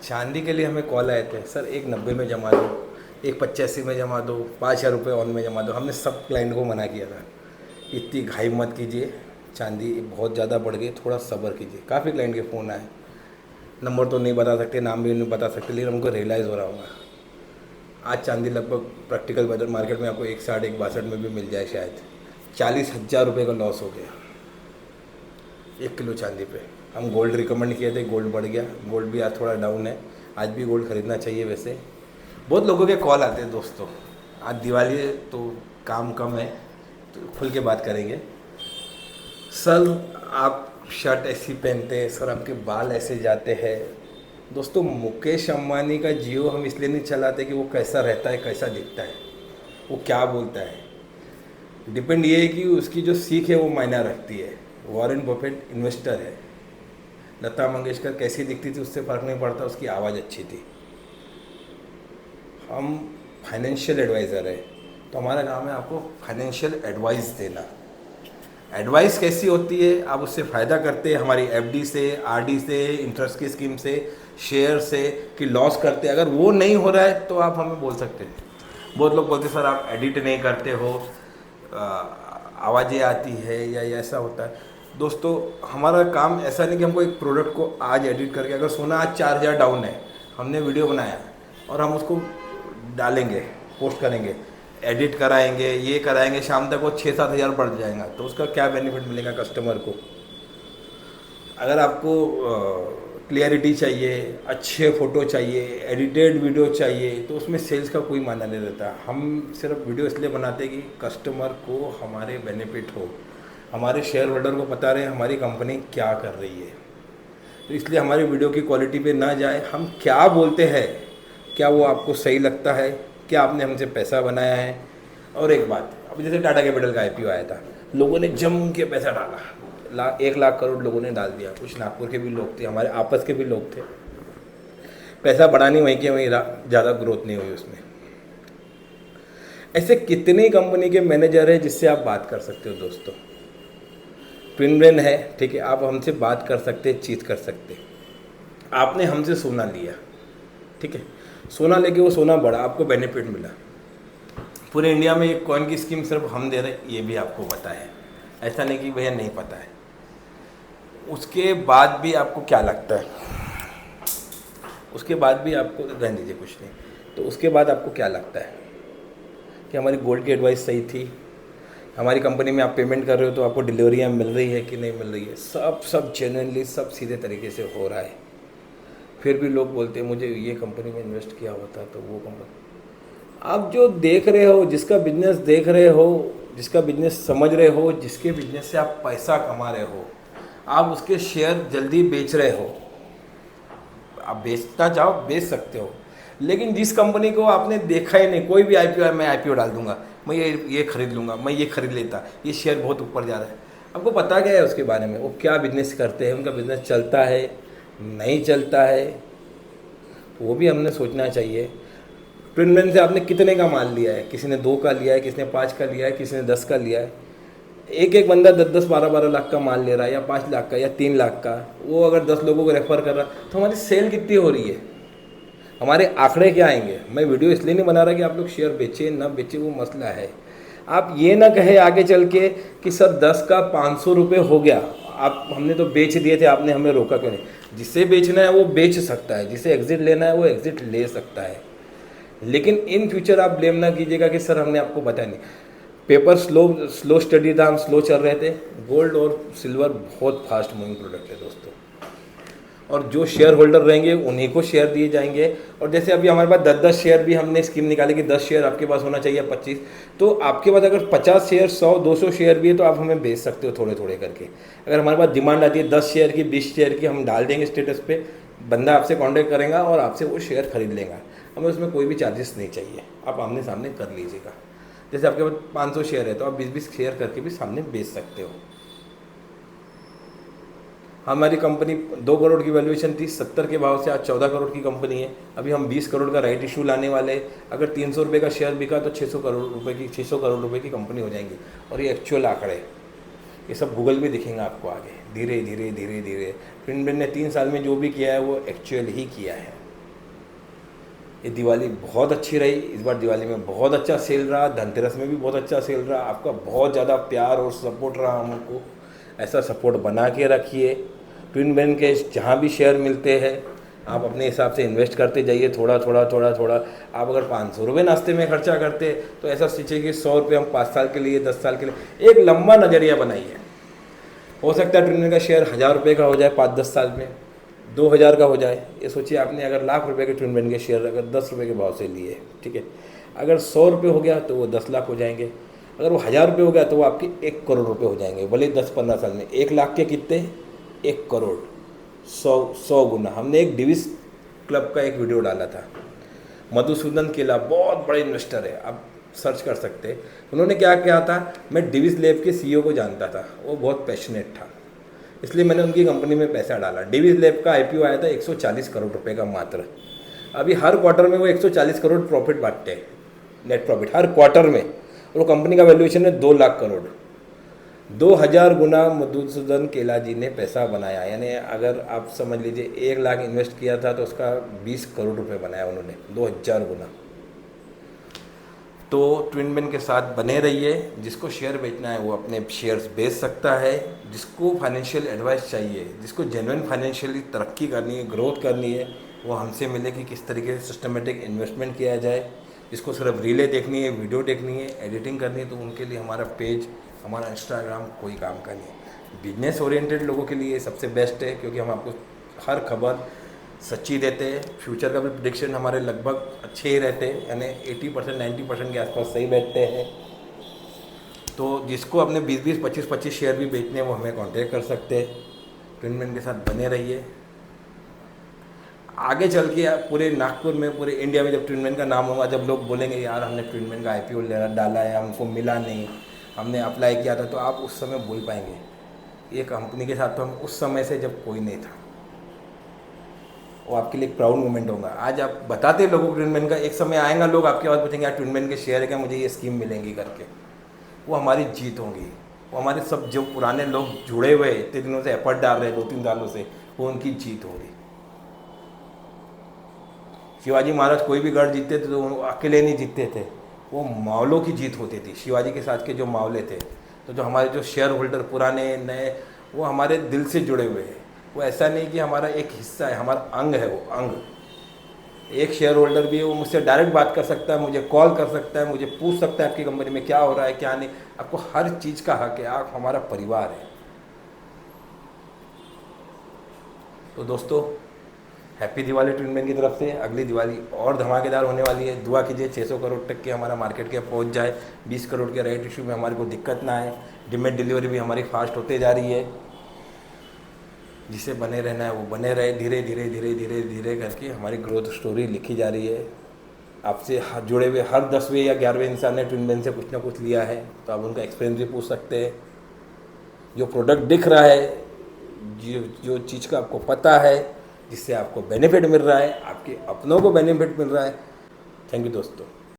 चांदी के लिए हमें कॉल आए थे, सर एक 90 में जमा दो, एक 85 में जमा दो, 5,000 रुपये ऑन में जमा दो। हमने सब क्लाइंट को मना किया था, इतनी घाई मत कीजिए, चांदी बहुत ज़्यादा बढ़ गई, थोड़ा सब्र कीजिए। काफ़ी क्लाइंट के फ़ोन आए, नंबर तो नहीं बता सकते, नाम भी नहीं बता सकते, लेकिन हमको रियलाइज़ हो रहा होगा। आज चांदी लगभग प्रैक्टिकल बजट मार्केट में आपको 160 162 में भी मिल जाए शायद। 40,000 रुपये का लॉस हो गया 1 किलो चांदी पे। हम गोल्ड रिकमेंड किए थे, गोल्ड बढ़ गया, गोल्ड भी आज थोड़ा डाउन है। आज भी गोल्ड ख़रीदना चाहिए। वैसे बहुत लोगों के कॉल आते हैं दोस्तों, आज दिवाली है तो काम कम है, तो खुल के बात करेंगे। सर आप शर्ट ऐसी पहनते हैं, सर आपके बाल ऐसे जाते हैं। दोस्तों मुकेश अंबानी का जियो हम इसलिए नहीं चलाते कि वो कैसा रहता है, कैसा दिखता है, वो क्या बोलता है। डिपेंड ये है कि उसकी जो सीख है वो मायना रखती है। वॉरेन बफेट इन्वेस्टर है, लता मंगेशकर कैसी दिखती थी उससे फ़र्क नहीं पड़ता, उसकी आवाज़ अच्छी थी। हम फाइनेंशियल एडवाइज़र है, तो हमारा काम है आपको फाइनेंशियल एडवाइस देना। एडवाइस कैसी होती है, आप उससे फ़ायदा करते हैं हमारी एफडी से, आरडी से, इंटरेस्ट की स्कीम से, शेयर से, कि लॉस करते। अगर वो नहीं हो रहा है तो आप हमें बोल सकते हैं। बहुत लोग बोलते सर आप एडिट नहीं करते हो, आवाज़ें आती है या ऐसा होता है। दोस्तों हमारा काम ऐसा नहीं कि हमको एक प्रोडक्ट को आज एडिट करके, अगर सोना आज 4,000 डाउन है, हमने वीडियो बनाया और हम उसको डालेंगे, पोस्ट करेंगे, एडिट कराएंगे, ये कराएंगे, शाम तक वो 6-7 हज़ार बढ़ जाएगा, तो उसका क्या बेनिफिट मिलेगा कस्टमर को। अगर आपको क्लियरिटी चाहिए, अच्छे फ़ोटो चाहिए, एडिटेड वीडियो चाहिए, तो उसमें सेल्स का कोई मायना नहीं रहता। हम सिर्फ वीडियो इसलिए बनाते हैं कि कस्टमर को हमारे बेनिफिट हो, हमारे शेयर होल्डर को पता रहे हमारी कंपनी क्या कर रही है। तो इसलिए हमारी वीडियो की क्वालिटी पे ना जाए, हम क्या बोलते हैं क्या वो आपको सही लगता है, क्या आपने हमसे पैसा बनाया है। और एक बात, अब जैसे टाटा कैपिटल का आईपीओ आया था, लोगों ने जम के पैसा डाला, 1 लाख करोड़ लोगों ने डाल दिया। कुछ नागपुर के भी लोग थे, हमारे आपस के भी लोग थे। पैसा बढ़ा नहीं, वहीं के वहीं ज़्यादा ग्रोथ नहीं हुई उसमें। ऐसे कितने कंपनी के मैनेजर हैं जिससे आप बात कर सकते हो दोस्तों। ट्विन ब्रेन है, ठीक है, आप हमसे बात कर सकते, चीत कर सकते। आपने हमसे सोना लिया, ठीक है, सोना लेके वो सोना बढ़ा, आपको बेनिफिट मिला। पूरे इंडिया में एक कॉइन की स्कीम सिर्फ हम दे रहे, ये भी आपको पता है, ऐसा नहीं कि भैया नहीं पता है। उसके बाद भी आपको क्या लगता है, उसके बाद भी आपको रहने दीजिए कुछ नहीं, तो उसके बाद आपको क्या लगता है कि हमारी गोल्ड की एडवाइस सही थी, हमारी कंपनी में आप पेमेंट कर रहे हो तो आपको डिलीवरियाँ मिल रही है कि नहीं मिल रही है, सब जेन्युइनली, सब सीधे तरीके से हो रहा है। फिर भी लोग बोलते हैं मुझे ये कंपनी में इन्वेस्ट किया होता तो वो कंपनी। आप जो देख रहे हो, जिसका बिजनेस देख रहे हो, जिसका बिजनेस समझ रहे हो, जिसके बिजनेस से आप पैसा कमा रहे हो, आप उसके शेयर जल्दी बेच रहे हो। आप बेचना चाहो बेच सकते हो, लेकिन जिस कंपनी को आपने देखा ही नहीं, कोई भी आईपीओ है मैं आईपीओ डाल दूंगा, मैं ये खरीद लूँगा, मैं ये खरीद लेता, ये शेयर बहुत ऊपर जा रहा है। आपको पता क्या है उसके बारे में, वो क्या बिजनेस करते हैं, उनका बिजनेस चलता है नहीं चलता है, वो भी हमने सोचना चाहिए। ट्विन ब्रेन से आपने कितने का माल लिया है, किसी ने 2 का लिया है, किसी ने 5 का लिया है, किसी ने 10 का लिया है। एक बंदा 10-10, 12-12 लाख का माल ले रहा है, या 5 लाख का या 3 लाख का, वो अगर 10 लोगों को रेफर कर रहा है तो हमारी सेल कितनी हो रही है, हमारे आंकड़े क्या आएंगे। मैं वीडियो इसलिए नहीं बना रहा कि आप लोग शेयर बेचें ना बेचें, वो मसला है। आप ये ना कहे आगे चल के कि सर 10 का 500 रुपये हो गया, आप हमने तो बेच दिए थे, आपने हमें रोका क्यों नहीं। जिसे बेचना है वो बेच सकता है, जिसे एग्जिट लेना है वो एग्जिट ले सकता है, लेकिन इन फ्यूचर आप ब्लेम ना कीजिएगा कि सर हमने आपको बताया नहीं। पेपर स्लो स्टडी था, हम स्लो चल रहे थे। गोल्ड और सिल्वर बहुत फास्ट मूविंग प्रोडक्ट है दोस्तों, और जो शेयर होल्डर रहेंगे उन्हीं को शेयर दिए जाएंगे। और जैसे अभी हमारे पास 10-10 शेयर भी हमने स्कीम निकाली कि 10 शेयर आपके पास होना चाहिए, 25, तो आपके पास अगर 50 शेयर, 100-200 शेयर भी है तो आप हमें बेच सकते हो थोड़े थोड़े करके। अगर हमारे पास डिमांड आती है 10 शेयर की, 20 शेयर की, हम डाल देंगे स्टेटस पे, बंदा आपसे कॉन्टैक्ट करेगा और आपसे वो शेयर खरीद लेगा। हमें उसमें कोई भी चार्जेस नहीं चाहिए, आप आमने सामने कर लीजिएगा। जैसे आपके पास 500 शेयर है तो आप 20-20 शेयर करके भी सामने बेच सकते हो। हमारी कंपनी 2 करोड़ की वैल्यूएशन थी, 70 के भाव से आज 14 करोड़ की कंपनी है। अभी हम 20 करोड़ का राइट इशू लाने वाले, अगर 300 रुपये का शेयर बिका तो 600 करोड़ रुपए की कंपनी हो जाएंगी। और ये एक्चुअल आंकड़े, ये सब गूगल में दिखेंगे आपको आगे, धीरे धीरे धीरे धीरे। ट्विन ब्रेन ने 3 साल में जो भी किया है वो एक्चुअल ही किया है। ये दिवाली बहुत अच्छी रही। इस बार दिवाली में बहुत अच्छा सेल रहा, धनतेरस में भी बहुत अच्छा सेल रहा। आपका बहुत ज़्यादा प्यार और सपोर्ट रहा हमको। ऐसा सपोर्ट बना के रखिए। ट्विन ब्रेन के जहाँ भी शेयर मिलते हैं आप अपने हिसाब से इन्वेस्ट करते जाइए, थोड़ा थोड़ा थोड़ा थोड़ा। आप अगर 500 रुपये नाश्ते में खर्चा करते तो ऐसा सोचिए कि 100 रुपये हम 5 साल के लिए, 10 साल के लिए, एक लंबा नज़रिया बनाइए। हो सकता है ट्विन ब्रेन का शेयर 1000 रुपये का हो जाए 5-10 साल में, 2000 का हो जाए। ये सोचिए आपने अगर लाख रुपए के ट्विन ब्रेन के शेयर अगर 10 रुपये के भाव से लिए, ठीक है, अगर 100 रुपये हो गया तो वो 10 लाख हो जाएंगे। अगर वो 1000 रुपये हो गया तो वो आपके 1 करोड़ रुपये हो जाएंगे। भले 10-15 साल में 1 लाख के कितने, 1 करोड़, 100 गुना। हमने एक डिविस क्लब का एक वीडियो डाला था। मधुसूदन केला बहुत बड़े इन्वेस्टर है, आप सर्च कर सकते हैं। उन्होंने क्या किया था, मैं डिविस लैब के सीईओ को जानता था, वो बहुत पैशनेट था, इसलिए मैंने उनकी कंपनी में पैसा डाला। डिविस लैब का आईपीओ आया था 140 करोड़ रुपए का मात्र। अभी हर क्वार्टर में वो 140 करोड़ प्रॉफिट बांटते हैं, नेट प्रॉफिट हर क्वार्टर में। और वो कंपनी का वैल्यूएशन है 2 लाख करोड़। 2000 गुना मधुसूदन केला जी ने पैसा बनाया। यानी अगर आप समझ लीजिए 1 लाख इन्वेस्ट किया था तो उसका 20 करोड़ रुपए बनाया उन्होंने, 2000 गुना। तो ट्विन ब्रेन के साथ बने रहिए। जिसको शेयर बेचना है वो अपने शेयर्स बेच सकता है। जिसको फाइनेंशियल एडवाइस चाहिए, जिसको जेन्युइन फाइनेंशियली तरक्की करनी है, ग्रोथ करनी है, वो हमसे मिले कि किस तरीके से सिस्टमेटिक इन्वेस्टमेंट किया जाए। जिसको सिर्फ रीलें देखनी है, वीडियो देखनी है, एडिटिंग करनी है, तो उनके लिए हमारा पेज, हमारा इंस्टाग्राम कोई काम का नहीं है। बिजनेस ओरिएंटेड लोगों के लिए सबसे बेस्ट है, क्योंकि हम आपको हर खबर सच्ची देते हैं। फ्यूचर का भी प्रेडिक्शन हमारे लगभग अच्छे ही रहते हैं, यानी 80% 90% के आसपास सही बैठते हैं। तो जिसको अपने 20-20, 25-25 शेयर भी बेचने हैं वो हमें कांटेक्ट कर सकते हैं। ट्विन ब्रेन के साथ बने रहिए। आगे चल के पूरे नागपुर में, पूरे इंडिया में जब ट्विन ब्रेन का नाम होगा, जब लोग बोलेंगे यार हमने ट्विन ब्रेन का आईपीओ डाला है, हमको मिला नहीं, हमने अप्लाई किया था, तो आप उस समय बोल पाएंगे ये कंपनी के साथ तो हम उस समय से जब कोई नहीं था। वो आपके लिए एक प्राउड मोमेंट होगा। आज आप बताते लोगों को ट्विन ब्रेन का, एक समय आएगा लोग आपके पास पूछेंगे यार ट्विन ब्रेन के शेयर है क्या, मुझे ये स्कीम मिलेंगी करके। वो हमारी जीत होगी। वो हमारे सब जो पुराने लोग जुड़े हुए इतने दिनों से एफर्ट डाल रहे हैं, 2-3 सालों से, वो उनकी जीत होगी। शिवाजी महाराज कोई भी गढ़ जीतते थे तो वो अकेले नहीं जीतते थे, वो मावलों की जीत होती थी। शिवाजी के साथ के जो मावले थे, तो जो हमारे जो शेयर होल्डर पुराने नए, वो हमारे दिल से जुड़े हुए हैं। वो ऐसा नहीं कि हमारा एक हिस्सा है, हमारा अंग है। वो अंग एक शेयर होल्डर भी है, वो मुझसे डायरेक्ट बात कर सकता है, मुझे कॉल कर सकता है, मुझे पूछ सकता है आपकी कंपनी में क्या हो रहा है क्या नहीं। आपको हर चीज़ का हक है, आप हमारा परिवार है। तो दोस्तों हैप्पी दिवाली ट्विन ब्रेन की तरफ से। अगली दिवाली और धमाकेदार होने वाली है। दुआ कीजिए 600 करोड़ तक के हमारा मार्केट कैप पहुंच जाए, 20 करोड़ के राइट इशू में हमारे को दिक्कत ना आए, डिमेट डिलीवरी भी हमारी फास्ट होते जा रही है। जिसे बने रहना है वो बने रहे, धीरे धीरे धीरे धीरे धीरे करके हमारी ग्रोथ स्टोरी लिखी जा रही है। आपसे जुड़े हुए हर 10वें या 11वें इंसान ने ट्विन ब्रेन से कुछ ना कुछ लिया है, तो आप उनका एक्सपीरियंस भी पूछ सकते हैं। जो प्रोडक्ट दिख रहा है, जो चीज़ का आपको पता है, जिससे आपको बेनिफिट मिल रहा है, आपके अपनों को बेनिफिट मिल रहा है। थैंक यू दोस्तों।